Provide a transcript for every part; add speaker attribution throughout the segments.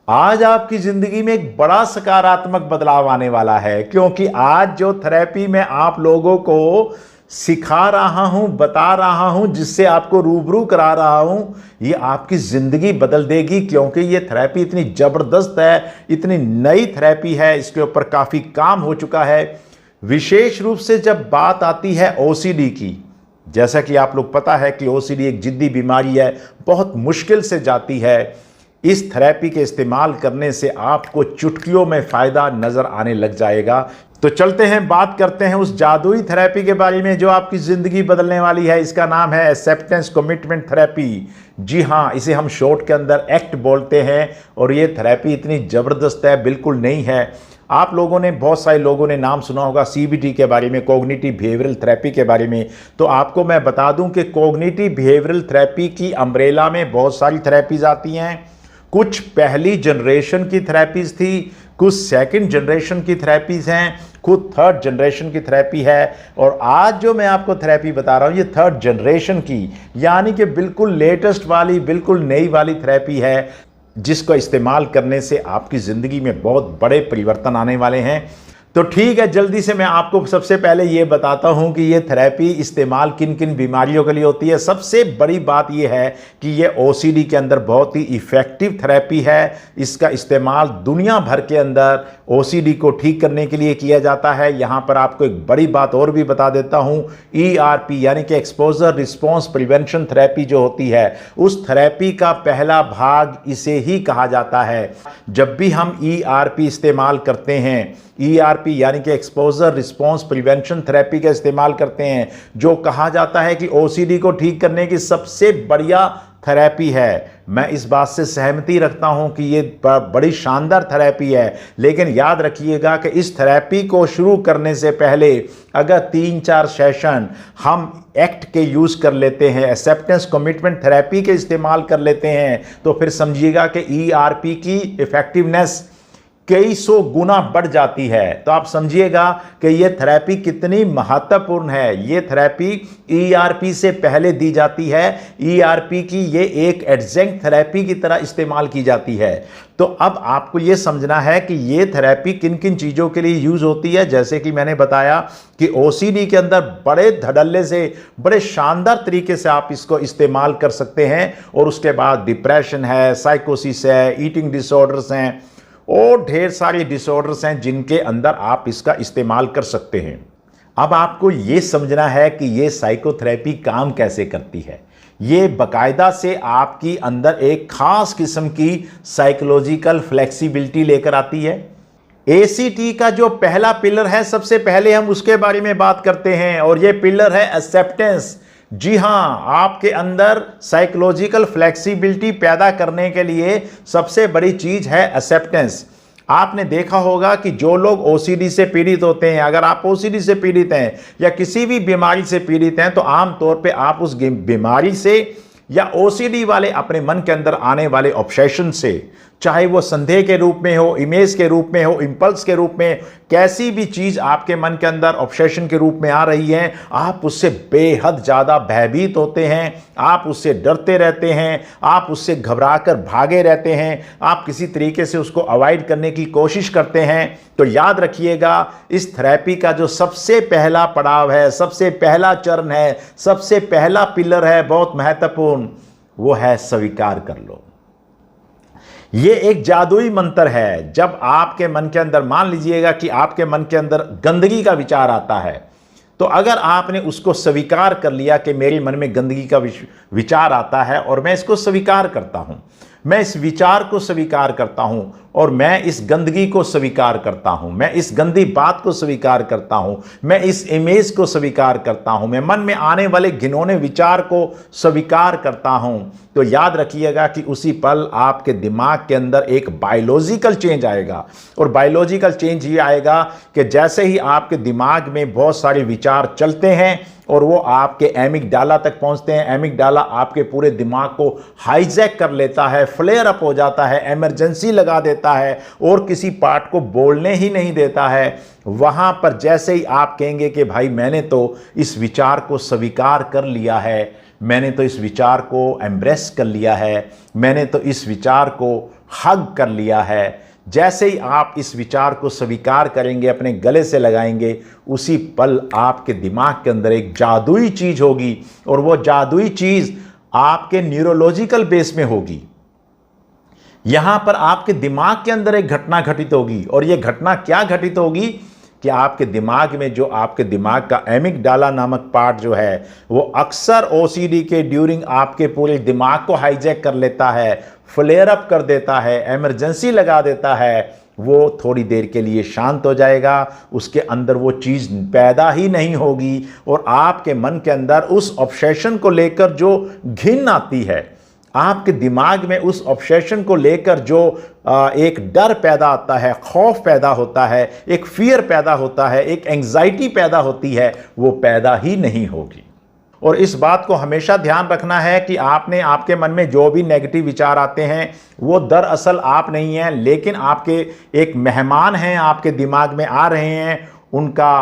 Speaker 1: आज आपकी जिंदगी में एक बड़ा सकारात्मक बदलाव आने वाला है, क्योंकि आज जो थेरेपी मैं आप लोगों को सिखा रहा हूं, बता रहा हूं, जिससे आपको रूबरू करा रहा हूं, ये आपकी जिंदगी बदल देगी। क्योंकि ये थेरेपी इतनी जबरदस्त है, इतनी नई थेरेपी है, इसके ऊपर काफी काम हो चुका है। विशेष रूप से जब बात आती है ओसीडी की, जैसा कि आप लोग पता है कि ओसीडी एक जिद्दी बीमारी है, बहुत मुश्किल से जाती है। इस थेरेपी के इस्तेमाल करने से आपको चुटकियों में फायदा नजर आने लग जाएगा। तो चलते हैं, बात करते हैं उस जादुई थेरेपी के बारे में जो आपकी जिंदगी बदलने वाली है। इसका नाम है एक्सेप्टेंस कमिटमेंट थेरेपी। जी हाँ, इसे हम शॉर्ट के अंदर एक्ट बोलते हैं। और ये थेरेपी इतनी जबरदस्त है, बिल्कुल नई है। आप लोगों ने, बहुत सारे लोगों ने नाम सुना होगा सीबीटी के बारे में, कॉग्निटिव बिहेवियरल थेरेपी के बारे में। तो आपको मैं बता दूं कि कॉग्निटिव बिहेवियरल थेरेपी की अम्ब्रेला में बहुत सारी थेरेपीज आती हैं। कुछ पहली जनरेशन की थेरेपीज थी, कुछ सेकंड जनरेशन की थेरेपीज हैं, कुछ थर्ड जनरेशन की थेरेपी है। और आज जो मैं आपको थेरेपी बता रहा हूँ, ये थर्ड जनरेशन की, यानी कि बिल्कुल लेटेस्ट वाली, बिल्कुल नई वाली थेरेपी है, जिसको इस्तेमाल करने से आपकी ज़िंदगी में बहुत बड़े परिवर्तन आने वाले हैं। तो ठीक है, जल्दी से मैं आपको सबसे पहले ये बताता हूं कि ये थेरेपी इस्तेमाल किन किन बीमारियों के लिए होती है। सबसे बड़ी बात ये है कि ये ओसीडी के अंदर बहुत ही इफ़ेक्टिव थेरेपी है। इसका इस्तेमाल दुनिया भर के अंदर ओसीडी को ठीक करने के लिए किया जाता है। यहाँ पर आपको एक बड़ी बात और भी बता देता हूँ, ERP यानी कि एक्सपोजर रिस्पॉन्स प्रिवेंशन थेरेपी जो होती है, उस थेरेपी का पहला भाग इसे ही कहा जाता है। जब भी हम ERP इस्तेमाल करते हैं, ERP यानी कि एक्सपोजर रिस्पॉन्स प्रिवेंशन थेरेपी का इस्तेमाल करते हैं, जो कहा जाता है कि ओसीडी को ठीक करने की सबसे बढ़िया थेरेपी है। मैं इस बात से सहमति रखता हूं कि ये बड़ी शानदार थेरेपी है। लेकिन याद रखिएगा कि इस थेरेपी को शुरू करने से पहले अगर 3-4 सेशन हम एक्ट के यूज़ कर लेते हैं, एक्सेप्टेंस कमिटमेंट थेरेपी के इस्तेमाल कर लेते हैं, तो फिर समझिएगा कि ERP की इफेक्टिवनेस कई सौ गुना बढ़ जाती है। तो आप समझिएगा कि ये थेरेपी कितनी महत्वपूर्ण है। ये थेरेपी ERP से पहले दी जाती है। ERP की ये एक एडजंक्ट थेरेपी की तरह इस्तेमाल की जाती है। तो अब आपको ये समझना है कि ये थेरेपी किन किन चीज़ों के लिए यूज़ होती है। जैसे कि मैंने बताया कि OCD के अंदर बड़े धड़ल्ले से, बड़े शानदार तरीके से आप इसको इस्तेमाल कर सकते हैं। और उसके बाद डिप्रेशन है, साइकोसिस है, ईटिंग डिसऑर्डर्स हैं और ढेर सारे डिसऑर्डर्स हैं जिनके अंदर आप इसका इस्तेमाल कर सकते हैं। अब आपको ये समझना है कि ये साइकोथेरेपी काम कैसे करती है। ये बाकायदा से आपकी अंदर एक खास किस्म की साइकोलॉजिकल फ्लेक्सिबिलिटी लेकर आती है। ACT का जो पहला पिलर है, सबसे पहले हम उसके बारे में बात करते हैं, और ये पिलर है एक्सेप्टेंस। जी हाँ, आपके अंदर साइकोलॉजिकल फ्लेक्सिबिलिटी पैदा करने के लिए सबसे बड़ी चीज है एक्सेप्टेंस। आपने देखा होगा कि जो लोग OCD से पीड़ित होते हैं, अगर आप OCD से पीड़ित हैं या किसी भी बीमारी से पीड़ित हैं, तो आमतौर पे आप उस बीमारी से या OCD वाले अपने मन के अंदर आने वाले ऑब्सेशन से, चाहे वो संदेह के रूप में हो, इमेज के रूप में हो, इंपल्स के रूप में, कैसी भी चीज आपके मन के अंदर ऑब्सेशन के रूप में आ रही है, आप उससे बेहद ज्यादा भयभीत होते हैं, आप उससे डरते रहते हैं, आप उससे घबराकर भागे रहते हैं, आप किसी तरीके से उसको अवॉइड करने की कोशिश करते हैं। तो याद रखिएगा, इस थेरेपी का जो सबसे पहला पड़ाव है, सबसे पहला चरण है, सबसे पहला पिलर है, बहुत महत्वपूर्ण, वो है स्वीकार कर लो। ये एक जादुई मंत्र है। जब आपके मन के अंदर, मान लीजिएगा कि आपके मन के अंदर गंदगी का विचार आता है, तो अगर आपने उसको स्वीकार कर लिया कि मेरे मन में गंदगी का विचार आता है और मैं इसको स्वीकार करता हूं, मैं इस विचार को स्वीकार करता हूं और मैं इस गंदगी को स्वीकार करता हूं, मैं इस गंदी बात को स्वीकार करता हूं, मैं इस इमेज को स्वीकार करता हूं, मैं मन में आने वाले घिनौने विचार को स्वीकार करता हूं, तो याद रखिएगा कि उसी पल आपके दिमाग के अंदर एक बायोलॉजिकल चेंज आएगा। और बायोलॉजिकल चेंज ये आएगा कि जैसे ही आपके दिमाग में बहुत सारे विचार चलते हैं और वो आपके एमिगडाला तक पहुंचते हैं, एमिगडाला आपके पूरे दिमाग को हाईजैक कर लेता है, फ्लेयर अप हो जाता है, इमरजेंसी लगा देता है और किसी पार्ट को बोलने ही नहीं देता है। वहां पर जैसे ही आप कहेंगे कि भाई मैंने तो इस विचार को स्वीकार कर लिया है, मैंने तो इस विचार को एम्ब्रेस कर लिया है, मैंने तो इस विचार को हग कर लिया है। जैसे ही आप इस विचार को स्वीकार करेंगे, अपने गले से लगाएंगे, उसी पल आपके दिमाग के अंदर एक जादुई चीज होगी और वो जादुई चीज आपके न्यूरोलॉजिकल बेस में होगी। यहां पर आपके दिमाग के अंदर एक घटना घटित होगी और ये घटना क्या घटित होगी कि आपके दिमाग में जो आपके दिमाग का एमिगडाला नामक पार्ट जो है वो अक्सर ओसीडी के ड्यूरिंग आपके पूरे दिमाग को हाईजैक कर लेता है, फ्लेयर अप कर देता है, इमरजेंसी लगा देता है। वो थोड़ी देर के लिए शांत हो जाएगा, उसके अंदर वो चीज़ पैदा ही नहीं होगी और आपके मन के अंदर उस ऑब्सेशन को लेकर जो घिन आती है, आपके दिमाग में उस ऑब्सेशन को लेकर जो एक डर पैदा आता है, खौफ पैदा होता है, एक फियर पैदा होता है, एक एंग्जाइटी पैदा होती है, वो पैदा ही नहीं होगी। और इस बात को हमेशा ध्यान रखना है कि आपने आपके मन में जो भी नेगेटिव विचार आते हैं वो दरअसल आप नहीं हैं, लेकिन आपके एक मेहमान हैं, आपके दिमाग में आ रहे हैं। उनका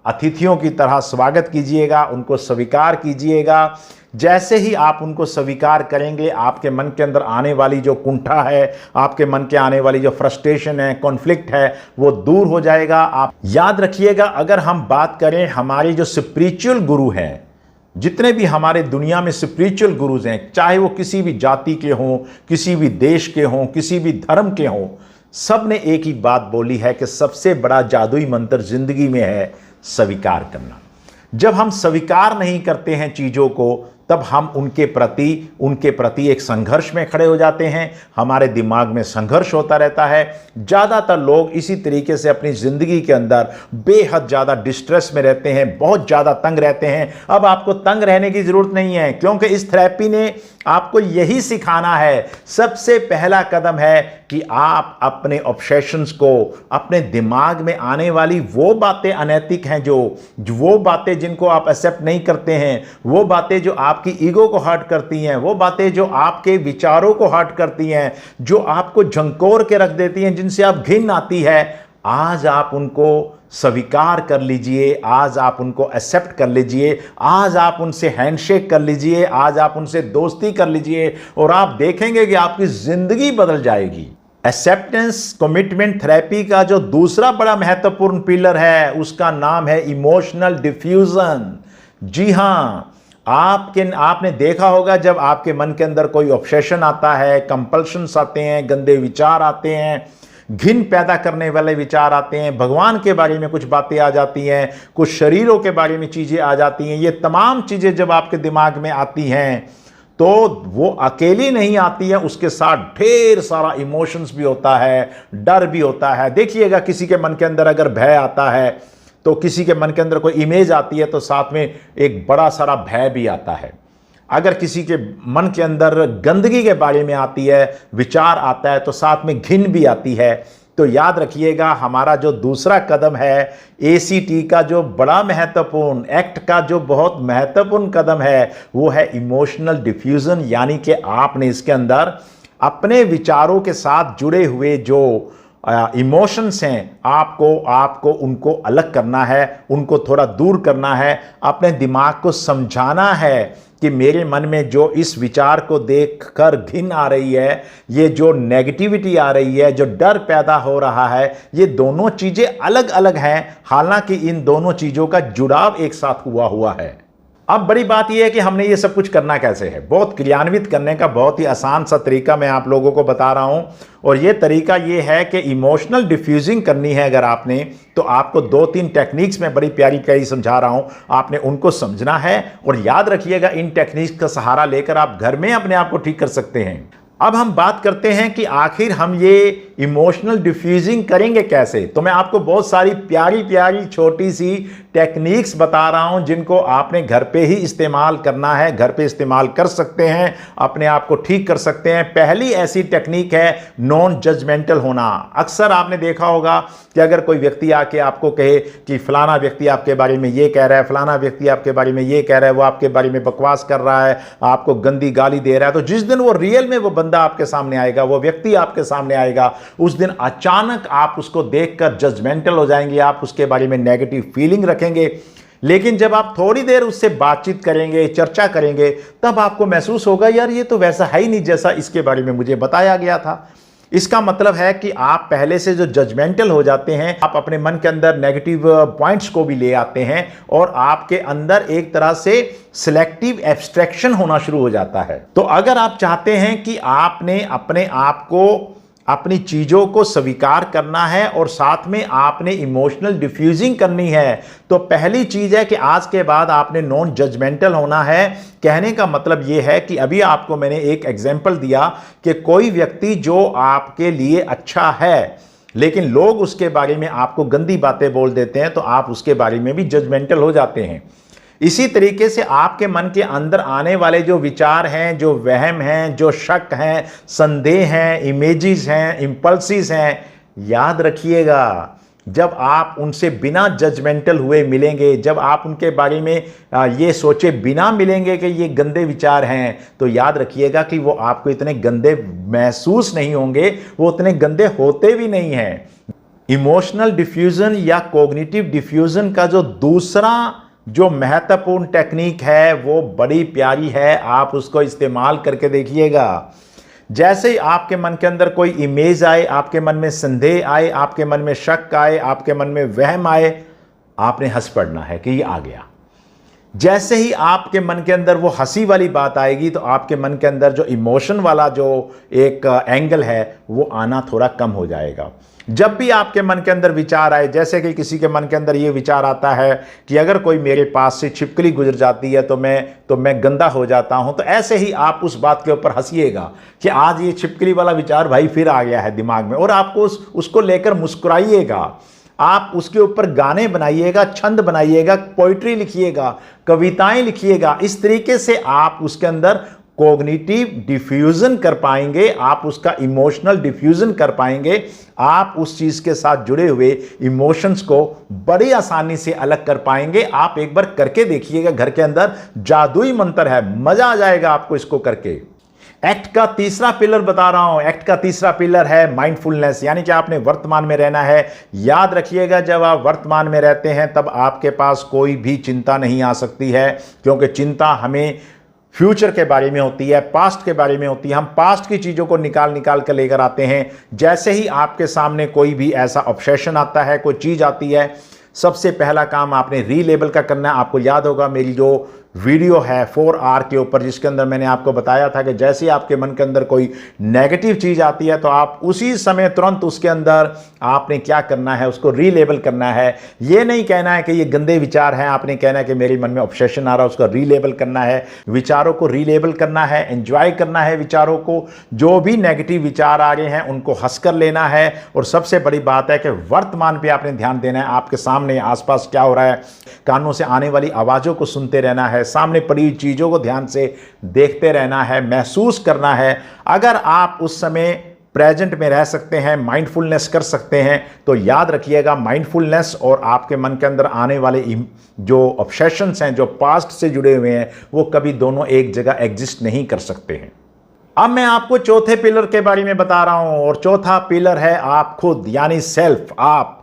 Speaker 1: अतिथियों की तरह स्वागत कीजिएगा, उनको स्वीकार कीजिएगा। जैसे ही आप उनको स्वीकार करेंगे, आपके मन के अंदर आने वाली जो कुंठा है, आपके मन के आने वाली जो फ्रस्ट्रेशन है, कॉन्फ्लिक्ट है, वो दूर हो जाएगा। आप याद रखिएगा, अगर हम बात करें हमारी जो स्पिरिचुअल गुरु हैं, जितने भी हमारे दुनिया में स्पिरिचुअल गुरुज हैं, चाहे वो किसी भी जाति के हों, किसी भी देश के हों, किसी भी धर्म के हों, सब ने एक ही बात बोली है कि सबसे बड़ा जादुई मंत्र जिंदगी में है स्वीकार करना। जब हम स्वीकार नहीं करते हैं चीज़ों को, तब हम उनके प्रति एक संघर्ष में खड़े हो जाते हैं। हमारे दिमाग में संघर्ष होता रहता है। ज़्यादातर लोग इसी तरीके से अपनी ज़िंदगी के अंदर बेहद ज़्यादा डिस्ट्रेस में रहते हैं, बहुत ज़्यादा तंग रहते हैं। अब आपको तंग रहने की ज़रूरत नहीं है, क्योंकि इस थेरेपी ने आपको यही सिखाना है। सबसे पहला कदम है कि आप अपने ऑब्सेशंस को, अपने दिमाग में आने वाली वो बातें अनैतिक हैं, जो वो बातें जिनको आप एक्सेप्ट नहीं करते हैं, वो बातें जो आपकी ईगो को हर्ट करती हैं, वो बातें जो आपके विचारों को हर्ट करती हैं, जो आपको झंकोर के रख देती हैं, जिनसे आप घिन आती है, आज आप उनको स्वीकार कर लीजिए, आज आप उनको एक्सेप्ट कर लीजिए, आज आप उनसे हैंडशेक कर लीजिए, आज आप उनसे दोस्ती कर लीजिए और आप देखेंगे कि आपकी जिंदगी बदल जाएगी। एक्सेप्टेंस कमिटमेंट थेरेपी का जो दूसरा बड़ा महत्वपूर्ण पिलर है, उसका नाम है इमोशनल डिफ्यूजन। जी हां, आपने देखा होगा, जब आपके मन के अंदर कोई ऑब्सेशन आता है, कंपल्शंस आते हैं, गंदे विचार आते हैं, घिन पैदा करने वाले विचार आते हैं, भगवान के बारे में कुछ बातें आ जाती हैं, कुछ शरीरों के बारे में चीज़ें आ जाती हैं, ये तमाम चीज़ें जब आपके दिमाग में आती हैं तो वो अकेली नहीं आती है, उसके साथ ढेर सारा इमोशंस भी होता है, डर भी होता है। देखिएगा, किसी के मन के अंदर अगर भय आता है तो किसी के मन के अंदर कोई इमेज आती है तो साथ में एक बड़ा सारा भय भी आता है। अगर किसी के मन के अंदर गंदगी के बारे में आती है, विचार आता है, तो साथ में घिन भी आती है। तो याद रखिएगा, हमारा जो दूसरा कदम है, एसीटी का जो बड़ा महत्वपूर्ण एक्ट का जो बहुत महत्वपूर्ण कदम है, वो है इमोशनल डिफ्यूजन। यानी कि आपने इसके अंदर अपने विचारों के साथ जुड़े हुए जो इमोशंस हैं, आपको उनको अलग करना है, उनको थोड़ा दूर करना है। अपने दिमाग को समझाना है कि मेरे मन में जो इस विचार को देखकर घिन आ रही है, ये जो नेगेटिविटी आ रही है, जो डर पैदा हो रहा है, ये दोनों चीज़ें अलग अलग हैं, हालांकि इन दोनों चीज़ों का जुड़ाव एक साथ हुआ है। अब बड़ी बात यह है कि हमने ये सब कुछ करना कैसे है। बहुत क्रियान्वित करने का बहुत ही आसान सा तरीका मैं आप लोगों को बता रहा हूं, और ये तरीका ये है कि इमोशनल डिफ्यूजिंग करनी है अगर आपने, तो आपको 2-3 टेक्निक्स में बड़ी प्यारी प्यारी समझा रहा हूं, आपने उनको समझना है। और याद रखिएगा, इन टेक्निक्स का सहारा लेकर आप घर में अपने आप को ठीक कर सकते हैं। अब हम बात करते हैं कि आखिर हम ये इमोशनल डिफ्यूजिंग करेंगे कैसे। तो मैं आपको बहुत सारी प्यारी प्यारी छोटी सी टेक्निक्स बता रहा हूं, जिनको आपने घर पे ही इस्तेमाल करना है, घर पे इस्तेमाल कर सकते हैं, अपने आप को ठीक कर सकते हैं। पहली ऐसी टेक्निक है नॉन जजमेंटल होना। अक्सर आपने देखा होगा कि अगर कोई व्यक्ति आके आपको कहे कि फलाना व्यक्ति आपके बारे में ये कह रहा है, फलाना व्यक्ति आपके बारे में ये कह रहा है, वो आपके बारे में बकवास कर रहा है, आपको गंदी गाली दे रहा है, तो जिस दिन वो रियल में वो बंदा आपके सामने आएगा, वो व्यक्ति आपके सामने आएगा, उस दिन अचानक आप उसको देखकर जजमेंटल हो जाएंगे, आप उसके बारे में नेगेटिव फीलिंग रखेंगे। लेकिन जब आप थोड़ी देर उससे बातचीत करेंगे, चर्चा करेंगे, तब आपको महसूस होगा, यार ये तो वैसा है ही नहीं जैसा इसके बारे में मुझे बताया गया था। इसका मतलब है कि आप पहले से जो जजमेंटल हो जाते हैं, आप अपने मन के अंदर नेगेटिव पॉइंट्स को भी ले आते हैं और आपके अंदर एक तरह से सिलेक्टिव एब्स्ट्रैक्शन होना शुरू हो जाता है। तो अगर आप चाहते हैं कि आपने अपने आप को, अपनी चीजों को स्वीकार करना है और साथ में आपने इमोशनल डिफ्यूजिंग करनी है, तो पहली चीज है कि आज के बाद आपने नॉन जजमेंटल होना है। कहने का मतलब यह है कि अभी आपको मैंने एक एग्जांपल दिया कि कोई व्यक्ति जो आपके लिए अच्छा है लेकिन लोग उसके बारे में आपको गंदी बातें बोल देते हैं, तो आप उसके बारे में भी जजमेंटल हो जाते हैं। इसी तरीके से आपके मन के अंदर आने वाले जो विचार हैं, जो वहम हैं, जो शक हैं, संदेह हैं, इमेजेस हैं, इंपल्सिस हैं, याद रखिएगा जब आप उनसे बिना जजमेंटल हुए मिलेंगे, जब आप उनके बारे में ये सोचे बिना मिलेंगे कि ये गंदे विचार हैं, तो याद रखिएगा कि वो आपको इतने गंदे महसूस नहीं होंगे, वो उतने गंदे होते भी नहीं हैं। इमोशनल डिफ्यूजन या कॉग्निटिव डिफ्यूजन का जो दूसरा जो महत्वपूर्ण टेक्निक है वो बड़ी प्यारी है, आप उसको इस्तेमाल करके देखिएगा। जैसे ही आपके मन के अंदर कोई इमेज आए, आपके मन में संदेह आए, आपके मन में शक आए, आपके मन में वहम आए, आपने हंस पड़ना है कि ये आ गया। जैसे ही आपके मन के अंदर वो हंसी वाली बात आएगी, तो आपके मन के अंदर जो इमोशन वाला जो एक एंगल है वो आना थोड़ा कम हो जाएगा। जब भी आपके मन के अंदर विचार आए, जैसे कि किसी के मन के अंदर ये विचार आता है कि अगर कोई मेरे पास से छिपकली गुजर जाती है तो मैं गंदा हो जाता हूं, तो ऐसे ही आप उस बात के ऊपर हंसिएगा कि आज ये छिपकली वाला विचार भाई फिर आ गया है दिमाग में, और आपको उसको लेकर मुस्कुराइएगा। आप उसके ऊपर गाने बनाइएगा, छंद बनाइएगा, पोइट्री लिखिएगा, कविताएं लिखिएगा। इस तरीके से आप उसके अंदर कॉग्निटिव डिफ्यूजन कर पाएंगे, आप उसका इमोशनल डिफ्यूजन कर पाएंगे। आप उस चीज के साथ जुड़े हुए इमोशंस को बड़ी आसानी से अलग कर पाएंगे। आप एक बार करके देखिएगा, घर के अंदर जादुई मंत्र है, मजा आ जाएगा आपको इसको करके। एक्ट का तीसरा पिलर बता रहा हूं, एक्ट का तीसरा पिलर है माइंडफुलनेस, यानी कि आपने वर्तमान में रहना है। याद रखिएगा, जब आप वर्तमान में रहते हैं तब आपके पास कोई भी चिंता नहीं आ सकती है, क्योंकि चिंता हमें फ्यूचर के बारे में होती है, पास्ट के बारे में होती है। हम पास्ट की चीज़ों को निकाल कर लेकर आते हैं। जैसे ही आपके सामने कोई भी ऐसा ऑब्सेशन आता है, कोई चीज़ आती है, सबसे पहला काम आपने रीलेबल का करना है। आपको याद होगा मेरी जो वीडियो है 4R के ऊपर, जिसके अंदर मैंने आपको बताया था कि जैसे ही आपके मन के अंदर कोई नेगेटिव चीज़ आती है तो आप उसी समय तुरंत उसके अंदर आपने क्या करना है, उसको रीलेबल करना है। ये नहीं कहना है कि ये गंदे विचार हैं, आपने कहना है कि मेरे मन में ऑब्सेशन आ रहा है, उसको रीलेबल करना है। विचारों को रीलेबल करना है, एंजॉय करना है विचारों को। जो भी नेगेटिव विचार आ रहे हैं उनको हंसकर लेना है। और सबसे बड़ी बात है कि वर्तमान पे आपने ध्यान देना है। आपके सामने आसपास क्या हो रहा है, कानों से आने वाली आवाज़ों को सुनते रहना है, सामने पड़ी हुई चीज़ों को ध्यान से देखते रहना है, महसूस करना है। अगर आप उस समय प्रेजेंट में रह सकते हैं, माइंडफुलनेस कर सकते हैं, तो याद रखिएगा माइंडफुलनेस और आपके मन के अंदर आने वाले जो ऑब्सेशंस हैं, जो पास्ट से जुड़े हुए हैं, वो कभी दोनों एक जगह एग्जिस्ट नहीं कर सकते हैं। अब मैं आपको चौथे पिलर के बारे में बता रहा हूं, और चौथा पिलर है आप खुद, यानी सेल्फ, आप।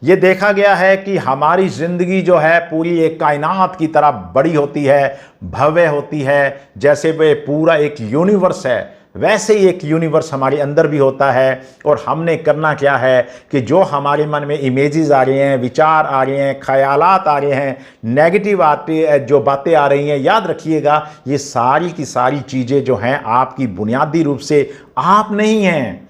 Speaker 1: ये देखा गया है कि हमारी जिंदगी जो है पूरी एक कायनात की तरह बड़ी होती है, भव्य होती है। जैसे वे पूरा एक यूनिवर्स है, वैसे ही एक यूनिवर्स हमारे अंदर भी होता है। और हमने करना क्या है कि जो हमारे मन में इमेजेस आ रही हैं, विचार आ रहे हैं, ख्यालात आ रहे हैं, नेगेटिव जो बातें आ रही हैं, याद रखिएगा ये सारी की सारी चीज़ें जो हैं आपकी बुनियादी रूप से आप नहीं हैं।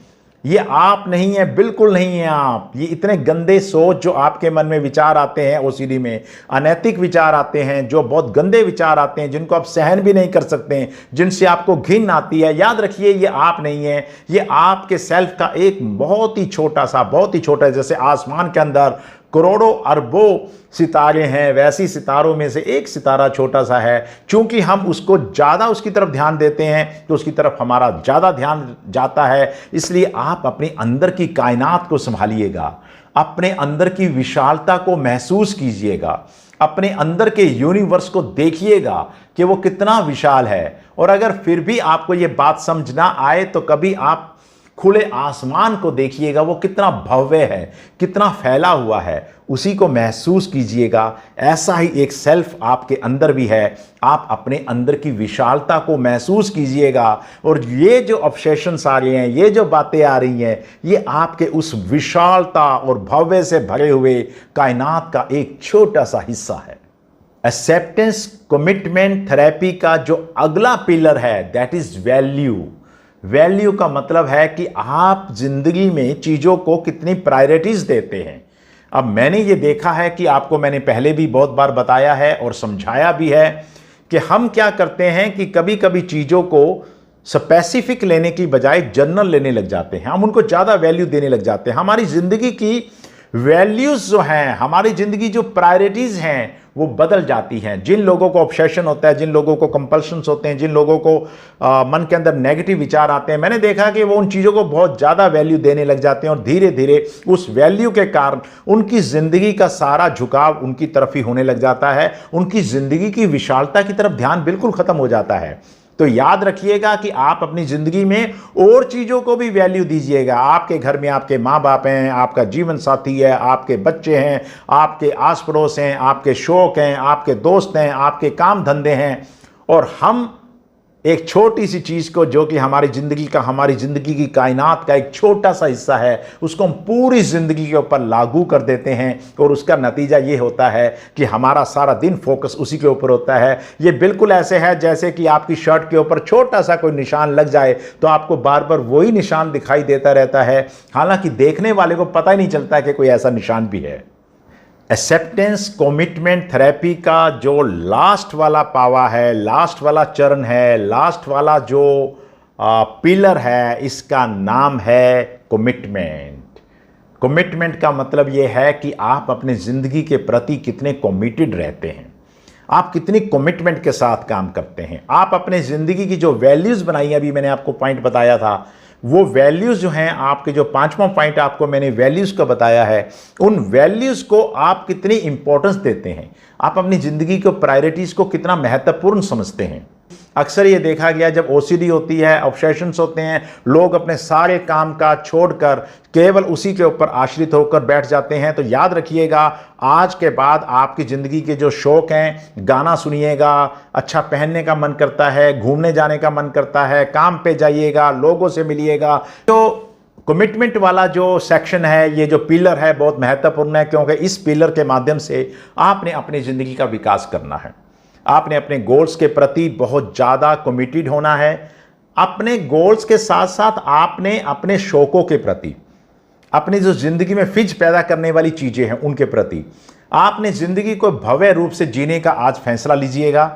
Speaker 1: ये आप नहीं है, बिल्कुल नहीं है आप। ये इतने गंदे सोच जो आपके मन में विचार आते हैं, ओसीडी में अनैतिक विचार आते हैं, जो बहुत गंदे विचार आते हैं, जिनको आप सहन भी नहीं कर सकते हैं, जिनसे आपको घिन आती है, याद रखिए ये आप नहीं है। ये आपके सेल्फ का एक बहुत ही छोटा, जैसे आसमान के अंदर करोड़ों अरबों सितारे हैं, वैसी सितारों में से एक सितारा छोटा सा है। चूंकि हम उसको ज़्यादा उसकी तरफ ध्यान देते हैं तो उसकी तरफ हमारा ज़्यादा ध्यान जाता है। इसलिए आप अपने अंदर की कायनात को संभालिएगा, अपने अंदर की विशालता को महसूस कीजिएगा, अपने अंदर के यूनिवर्स को देखिएगा कि वो कितना विशाल है। और अगर फिर भी आपको ये बात समझ ना आए तो कभी आप खुले आसमान को देखिएगा, वो कितना भव्य है, कितना फैला हुआ है, उसी को महसूस कीजिएगा। ऐसा ही एक सेल्फ आपके अंदर भी है, आप अपने अंदर की विशालता को महसूस कीजिएगा। और ये जो ऑब्सेशंस आ रही हैं, ये जो बातें आ रही हैं, ये आपके उस विशालता और भव्य से भरे हुए कायनात का एक छोटा सा हिस्सा है। एक्सेप्टेंस कमिटमेंट थेरेपी का जो अगला पिलर है, दैट इज वैल्यू। वैल्यू का मतलब है कि आप जिंदगी में चीजों को कितनी प्रायोरिटीज देते हैं। अब मैंने ये देखा है कि आपको मैंने पहले भी बहुत बार बताया है और समझाया भी है कि हम क्या करते हैं कि कभी कभी चीजों को स्पेसिफिक लेने की बजाय जनरल लेने लग जाते हैं, हम उनको ज्यादा वैल्यू देने लग जाते हैं। हमारी जिंदगी की वैल्यूज जो हैं, हमारी जिंदगी जो प्रायोरिटीज हैं, वो बदल जाती हैं। जिन लोगों को ऑब्सेशन होता है, जिन लोगों को कंपल्शंस होते हैं, जिन लोगों को मन के अंदर नेगेटिव विचार आते हैं, मैंने देखा कि वो उन चीज़ों को बहुत ज़्यादा वैल्यू देने लग जाते हैं और धीरे धीरे उस वैल्यू के कारण उनकी ज़िंदगी का सारा झुकाव उनकी तरफ ही होने लग जाता है। उनकी ज़िंदगी की विशालता की तरफ ध्यान बिल्कुल ख़त्म हो जाता है। तो याद रखिएगा कि आप अपनी जिंदगी में और चीजों को भी वैल्यू दीजिएगा। आपके घर में आपके माँ बाप हैं, आपका जीवन साथी है, आपके बच्चे हैं, आपके आस पड़ोस हैं, आपके शौक हैं, आपके दोस्त हैं, आपके काम धंधे हैं, और हम एक छोटी सी चीज को, जो कि हमारी जिंदगी की कायनात का एक छोटा सा हिस्सा है, उसको हम पूरी जिंदगी के ऊपर लागू कर देते हैं और उसका नतीजा ये होता है कि हमारा सारा दिन फोकस उसी के ऊपर होता है। ये बिल्कुल ऐसे है जैसे कि आपकी शर्ट के ऊपर छोटा सा कोई निशान लग जाए तो आपको बार बार वही निशान दिखाई देता रहता है, हालांकि देखने वाले को पता ही नहीं चलता कि कोई ऐसा निशान भी है। एक्सेप्टेंस कमिटमेंट थेरेपी का जो लास्ट वाला पावा है, लास्ट वाला चरण है, लास्ट वाला जो पिलर है, इसका नाम है कमिटमेंट। कमिटमेंट का मतलब यह है कि आप अपनी जिंदगी के प्रति कितने कमिटेड रहते हैं, आप कितनी कमिटमेंट के साथ काम करते हैं। आप अपने जिंदगी की जो वैल्यूज बनाई है, अभी मैंने आपको पॉइंट बताया था, वो वैल्यूज जो हैं, आपके जो 5वां पॉइंट आपको मैंने वैल्यूज का बताया है, उन वैल्यूज को आप कितनी इंपॉर्टेंस देते हैं, आप अपनी जिंदगी को प्रायोरिटीज को कितना महत्वपूर्ण समझते हैं। अक्सर ये देखा गया, जब ओसीडी होती है, ऑब्सेशंस होते हैं, लोग अपने सारे काम का छोड़कर केवल उसी के ऊपर आश्रित होकर बैठ जाते हैं। तो याद रखिएगा, आज के बाद आपकी ज़िंदगी के जो शौक हैं, गाना सुनिएगा, अच्छा पहनने का मन करता है, घूमने जाने का मन करता है, काम पे जाइएगा, लोगों से मिलिएगा। तो कमिटमेंट वाला जो सेक्शन है, ये जो पिलर है, बहुत महत्वपूर्ण है, क्योंकि इस पिलर के माध्यम से आपने अपनी ज़िंदगी का विकास करना है। आपने अपने गोल्स के प्रति बहुत ज़्यादा कमिटेड होना है। अपने गोल्स के साथ साथ आपने अपने शौकों के प्रति, अपनी जो ज़िंदगी में फिज पैदा करने वाली चीज़ें हैं, उनके प्रति आपने ज़िंदगी को भव्य रूप से जीने का आज फैसला लीजिएगा।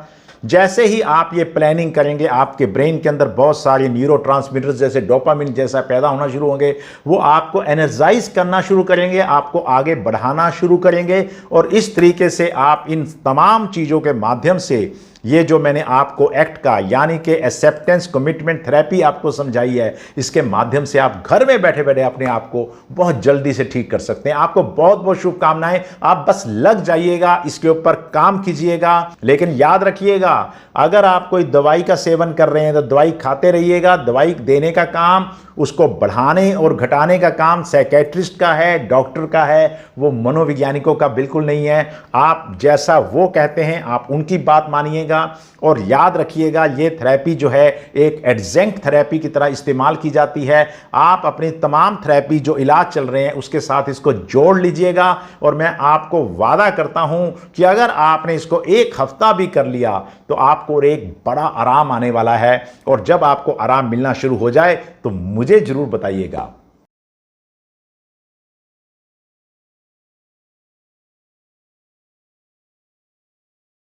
Speaker 1: जैसे ही आप ये प्लानिंग करेंगे, आपके ब्रेन के अंदर बहुत सारे न्यूरोट्रांसमीटर्स जैसे डोपामिन जैसा पैदा होना शुरू होंगे, वो आपको एनर्जाइज करना शुरू करेंगे, आपको आगे बढ़ाना शुरू करेंगे। और इस तरीके से आप इन तमाम चीज़ों के माध्यम से, ये जो मैंने आपको एक्ट का यानी कि एक्सेप्टेंस कमिटमेंट थेरेपी आपको समझाई है, इसके माध्यम से आप घर में बैठे बैठे अपने आप को बहुत जल्दी से ठीक कर सकते हैं। आपको बहुत बहुत शुभकामनाएं। आप बस लग जाइएगा, इसके ऊपर काम कीजिएगा। लेकिन याद रखिएगा, अगर आप कोई दवाई का सेवन कर रहे हैं तो दवाई खाते रहिएगा। दवाई देने का काम, उसको बढ़ाने और घटाने का काम साइकेट्रिस्ट का है, डॉक्टर का है, वो मनोवैज्ञानिकों का बिल्कुल नहीं है। आप जैसा वो कहते हैं आप उनकी बात मानिएगा। और याद रखिएगा, ये थेरेपी जो है एक एडजेंक्ट थेरेपी की तरह इस्तेमाल की जाती है। आप अपनी तमाम थेरेपी जो इलाज चल रहे हैं उसके साथ इसको जोड़ लीजिएगा। और मैं आपको वादा करता हूं कि अगर आपने इसको 1 हफ्ता भी कर लिया तो आपको एक बड़ा आराम आने वाला है। और जब आपको आराम मिलना शुरू हो जाए तो मुझे जरूर बताइएगा।